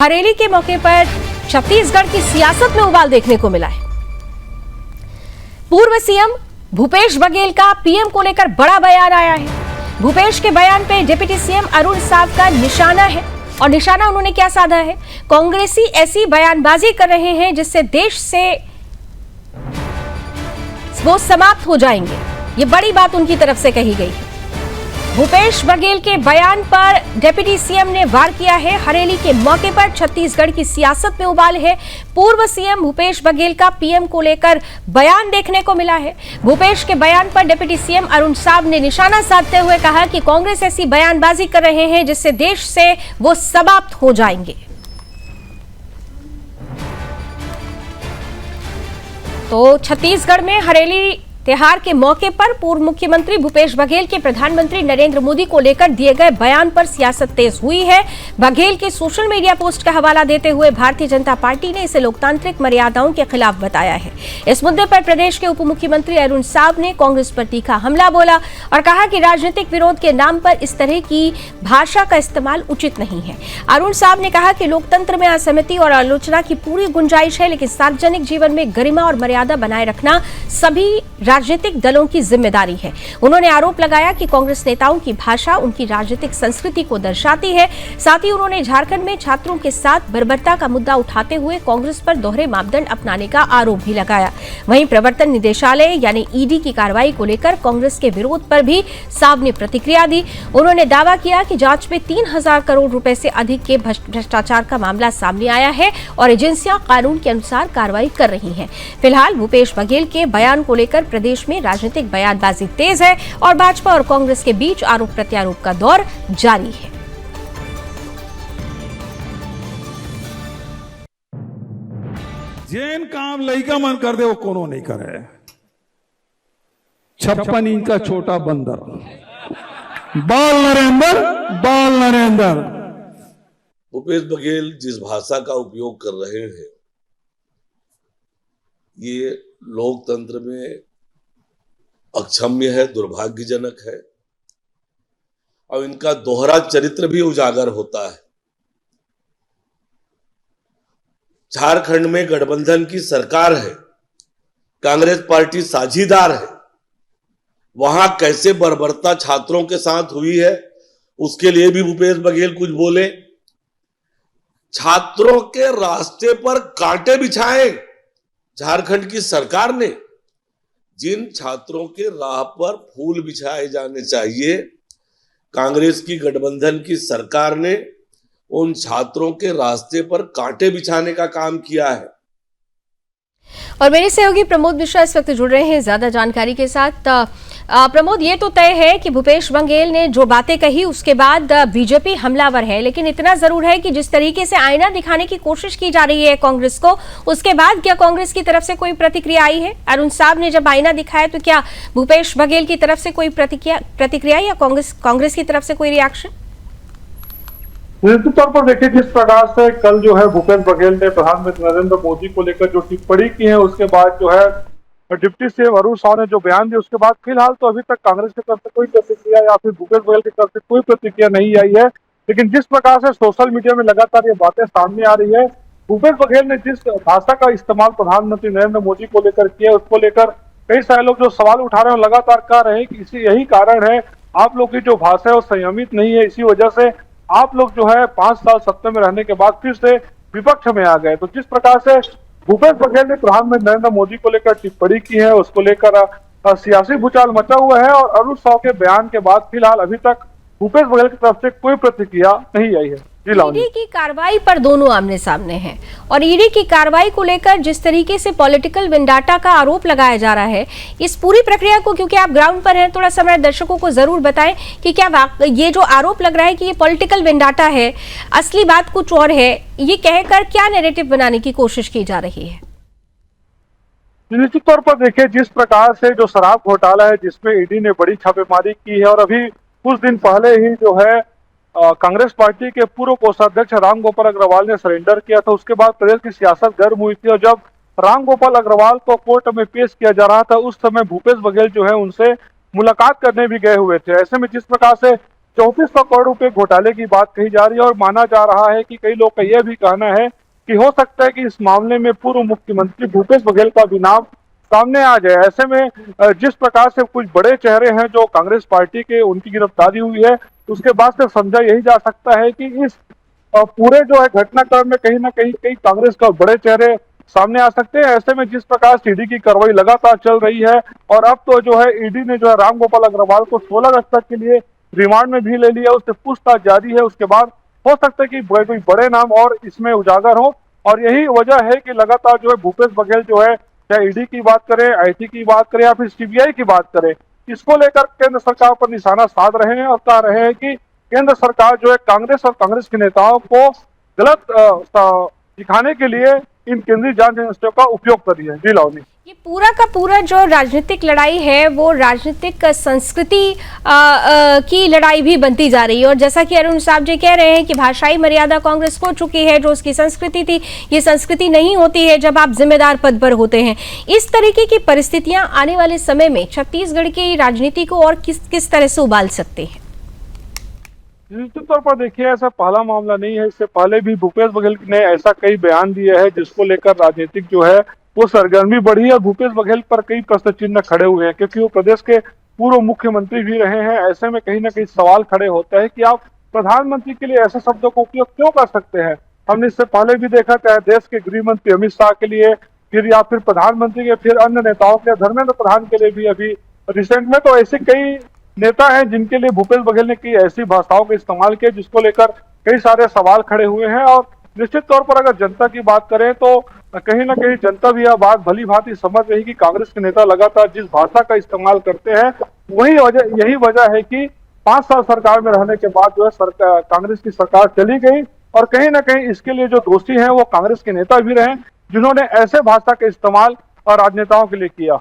हरेली के मौके पर छत्तीसगढ़ की सियासत में उबाल देखने को मिला है। पूर्व सीएम भूपेश बघेल का पीएम को लेकर बड़ा बयान आया है। भूपेश के बयान पे डिप्टी सीएम अरुण साव का निशाना है और निशाना उन्होंने क्या साधा है? कांग्रेसी ऐसी बयानबाजी कर रहे हैं जिससे देश से वो समाप्त हो जाएंगे। ये बड़ी बात उनकी तरफ से कही गई है। भूपेश बघेल के बयान पर डिप्टी सीएम ने वार किया है। हरेली के मौके पर छत्तीसगढ़ की सियासत में उबाल है। पूर्व सीएम भूपेश बघेल का पीएम को लेकर बयान देखने को मिला है। भूपेश के बयान पर डिप्टी सीएम अरुण साव ने निशाना साधते हुए कहा कि कांग्रेस ऐसी बयानबाजी कर रहे हैं जिससे देश से वो समाप्त हो जाएंगे। तो छत्तीसगढ़ में हरेली त्योहार के मौके पर पूर्व मुख्यमंत्री भूपेश बघेल के प्रधानमंत्री नरेंद्र मोदी को लेकर दिए गए बयान पर सियासत तेज हुई है। बघेल के सोशल मीडिया पोस्ट का हवाला देते हुए भारतीय जनता पार्टी ने इसे लोकतांत्रिक मर्यादाओं के खिलाफ बताया है। इस मुद्दे पर प्रदेश के उप मुख्यमंत्री अरुण साव ने कांग्रेस पर तीखा हमला बोला और कहा कि राजनीतिक विरोध के नाम पर इस तरह की भाषा का इस्तेमाल उचित नहीं है। अरुण साव ने कहा कि लोकतंत्र में असहमति और आलोचना की पूरी गुंजाइश है, लेकिन सार्वजनिक जीवन में गरिमा और मर्यादा बनाए रखना सभी राजनीतिक दलों की जिम्मेदारी है। उन्होंने आरोप लगाया कि कांग्रेस नेताओं की भाषा उनकी राजनीतिक संस्कृति को दर्शाती है। साथ ही उन्होंने झारखंड में छात्रों के साथ बर्बरता का मुद्दा उठाते हुए कांग्रेस पर दोहरे मापदंड अपनाने का आरोप भी लगाया। वहीं प्रवर्तन निदेशालय यानी ईडी की कार्रवाई को लेकर कांग्रेस के विरोध पर भी साव ने प्रतिक्रिया दी। उन्होंने दावा किया कि जांच में 3,000 करोड़ रुपए से अधिक के भ्रष्टाचार का मामला सामने आया है और एजेंसियां कानून के अनुसार कार्रवाई कर रही हैं। फिलहाल भूपेश बघेल के बयान को लेकर प्रदेश में राजनीतिक बयानबाजी तेज है और भाजपा और कांग्रेस के बीच आरोप प्रत्यारोप का दौर जारी है। जेन काम लइका मन कर दे वो कोनो नहीं करे। 56 इंच का छोटा बंदर, बाल नरेंद्र। भूपेश बघेल जिस भाषा का उपयोग कर रहे हैं ये लोकतंत्र में अक्षम्य है, दुर्भाग्यजनक है और इनका दोहरा चरित्र भी उजागर होता है। झारखंड में गठबंधन की सरकार है, कांग्रेस पार्टी साझीदार है। वहां कैसे बर्बरता छात्रों के साथ हुई है उसके लिए भी भूपेश बघेल कुछ बोले। छात्रों के रास्ते पर कांटे बिछाए झारखंड की सरकार ने। जिन छात्रों के राह पर फूल बिछाए जाने चाहिए, कांग्रेस की गठबंधन की सरकार ने उन छात्रों के रास्ते पर कांटे बिछाने का काम किया है। और मेरे सहयोगी प्रमोद मिश्रा इस वक्त जुड़ रहे हैं ज्यादा जानकारी के साथ। प्रमोद, ये तो तय है कि भूपेश बघेल ने जो बातें कही उसके बाद बीजेपी हमलावर है, लेकिन इतना जरूर है कि जिस तरीके से आईना दिखाने की कोशिश की जा रही है कांग्रेस को, उसके बाद क्या कांग्रेस की तरफ से कोई प्रतिक्रिया आई है? अरुण साव ने जब आईना दिखाया तो क्या भूपेश बघेल की तरफ से कोई प्रतिक्रिया या कांग्रेस की तरफ से कोई रिएक्शन? निश्चित तौर पर देखिए, जिस प्रकार से कल जो है भूपेश बघेल ने प्रधानमंत्री नरेंद्र मोदी को लेकर जो टिप्पणी की है, उसके बाद जो है डिप्टी सीएम अरुण साव ने जो बयान दिया, उसके बाद फिलहाल तो अभी तक कांग्रेस की तरफ से कोई प्रतिक्रिया या फिर भूपेश बघेल की तरफ से कोई प्रतिक्रिया नहीं आई है। लेकिन जिस प्रकार से सोशल मीडिया में लगातार ये बातें सामने आ रही है, भूपेश बघेल ने जिस भाषा का इस्तेमाल प्रधानमंत्री नरेंद्र मोदी को लेकर किया, उसको लेकर कई सारे लोग जो सवाल उठा रहे हैं लगातार कह रहे हैं कि इसी यही कारण है आप लोग की जो भाषा है वो संयमित नहीं है, इसी वजह से आप लोग जो है 5 साल सत्ता में रहने के बाद फिर से विपक्ष में आ गए। तो जिस प्रकार से भूपेश बघेल ने प्रधानमंत्री नरेंद्र मोदी को लेकर टिप्पणी की है, उसको लेकर सियासी भूचाल मचा हुआ है और अरुण साव के बयान के बाद फिलहाल अभी तक भूपेश बघेल की तरफ से कोई प्रतिक्रिया नहीं आई है। ईडी की कार्रवाई पर दोनों आमने सामने हैं और ईडी की कार्रवाई को लेकर जिस तरीके से पॉलिटिकल वेंडाटा का आरोप लगाया जा रहा है, इस पूरी प्रक्रिया को, क्योंकि आप ग्राउंड पर हैं, थोड़ा समय दर्शकों को जरूर बताएं कि क्या ये जो आरोप लग रहा है कि ये पॉलिटिकल वेंडाटा है, असली बात कुछ और है, ये कहकर क्या नैरेटिव बनाने की कोशिश की जा रही है? निश्चित तौर पर देखिए, जिस प्रकार से जो शराब घोटाला है जिसमें ईडी ने बड़ी छापेमारी की है और अभी कुछ दिन पहले ही जो है कांग्रेस पार्टी के पूर्व कोषाध्यक्ष रामगोपाल अग्रवाल ने सरेंडर किया था, उसके बाद प्रदेश की सियासत गर्म हुई थी और जब रामगोपाल अग्रवाल को कोर्ट में पेश किया जा रहा था, उस समय भूपेश बघेल जो है उनसे मुलाकात करने भी गए हुए थे। ऐसे में जिस प्रकार से 3400 करोड़ रुपए घोटाले की बात कही जा रही है और माना जा रहा है कि कई लोग का यह भी कहना है कि हो सकता है कि इस मामले में पूर्व मुख्यमंत्री भूपेश बघेल का भी नाम सामने आ जाए। ऐसे में जिस प्रकार से कुछ बड़े चेहरे हैं जो कांग्रेस पार्टी के, उनकी गिरफ्तारी हुई है, उसके बाद से समझा यही जा सकता है कि इस पूरे जो है घटनाक्रम में कहीं ना कहीं कई कांग्रेस का बड़े चेहरे सामने आ सकते हैं। ऐसे में जिस प्रकार से ईडी की कार्रवाई लगातार चल रही है और अब तो जो है ईडी ने जो है रामगोपाल अग्रवाल को 16 अगस्त तक के लिए रिमांड में भी ले लिया, उससे पूछताछ जारी है। उसके बाद हो सकता है कि कोई बड़े नाम और इसमें उजागर हो और यही वजह है कि लगातार जो है भूपेश बघेल जो है, चाहे ईडी की बात करें, आईटी की बात करें या फिर सीबीआई की बात करें, इसको लेकर केंद्र सरकार पर निशाना साध रहे हैं और कह रहे हैं कि केंद्र सरकार जो है कांग्रेस और कांग्रेस के नेताओं को गलत दिखाने के लिए इन केंद्रीय जांच एजेंसियों का उपयोग कर रही है। जी लावनी, ये पूरा का पूरा जो राजनीतिक लड़ाई है वो राजनीतिक संस्कृति की लड़ाई भी बनती जा रही है। और जैसा कि अरुण साहब जी कह रहे हैं कि भाषाई मर्यादा कांग्रेस खो चुकी है, जो उसकी संस्कृति थी, ये संस्कृति नहीं होती है जब आप जिम्मेदार पद पर होते हैं। इस तरीके की परिस्थितियां आने वाले समय में छत्तीसगढ़ की राजनीति को और किस तरह से उबाल सकती है? निश्चित तौर पर देखिए, ऐसा पहला मामला नहीं है। इससे पहले भी भूपेश बघेल ने ऐसा कई बयान दिए हैं जिसको लेकर राजनीतिक जो है वो सरगर्मी बढ़ी है। भूपेश बघेल पर कई प्रश्न चिन्ह खड़े हुए हैं क्योंकि वो प्रदेश के पूर्व मुख्यमंत्री भी रहे हैं। ऐसे में कहीं ना कहीं सवाल खड़े होता है कि आप प्रधानमंत्री के लिए ऐसे शब्दों का उपयोग क्यों कर सकते हैं। हमने इससे पहले भी देखा, चाहे देश के गृह मंत्री अमित शाह के लिए, फिर या फिर प्रधानमंत्री के, फिर अन्य नेताओं के, धर्मेंद्र प्रधान के लिए भी अभी रिसेंट में, तो ऐसे कई नेता हैं जिनके लिए भूपेश बघेल ने कई ऐसी भाषाओं का इस्तेमाल किया जिसको लेकर कई सारे सवाल खड़े हुए हैं। और निश्चित तौर पर अगर जनता की बात करें तो कहीं ना कहीं जनता भी यह बात भली भांति समझ रही कि कांग्रेस के नेता लगातार जिस भाषा का इस्तेमाल करते हैं यही वजह है कि 5 साल सरकार में रहने के बाद जो है कांग्रेस की सरकार चली गई और कहीं ना कहीं इसके लिए जो दोषी हैं वो कांग्रेस के नेता भी रहे जिन्होंने ऐसे भाषा का इस्तेमाल राजनेताओं के लिए किया।